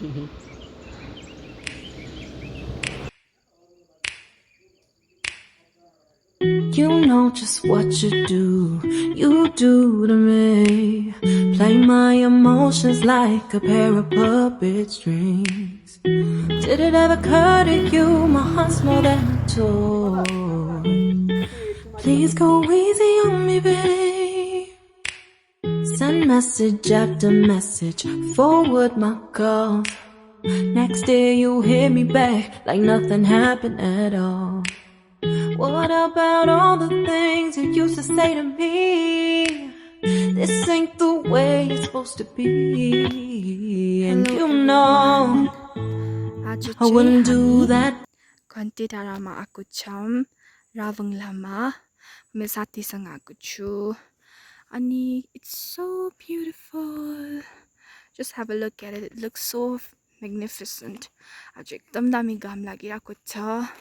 You know just what you do to me. Play my emotions like a pair of puppet strings. Did it ever occur to you my heart's more than a toy? Please go easy on me, babe. Send message after message, forward my calls. Next day you hit me back like nothing happened at all. What about all the things you used to say to me? This ain't the way it's supposed to be. And Hello you know I wouldn't do that. Konti darama aku cham ravang lama mesati sang aku chu. Ani, it's so beautiful. Just have a look at it. It looks so magnificent. Ajo ekdam dami gam lagirako cha.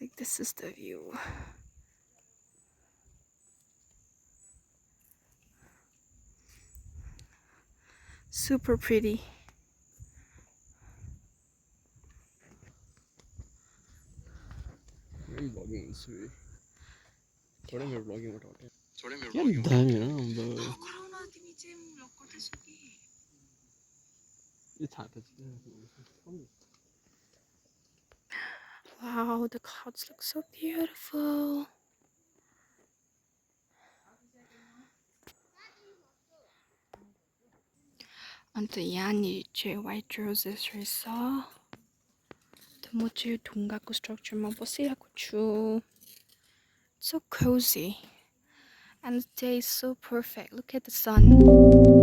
Like this is the view. Super pretty. I'm vlogging this way. थोड़े में vlogging उठाते हैं यार दाम है ना ये था तो Wow, the clouds look so beautiful. Ante yani che white roses resa. Tomoche tungaku structure mabosi akuchu. It's so cozy. And the day is so perfect. Look at the sun.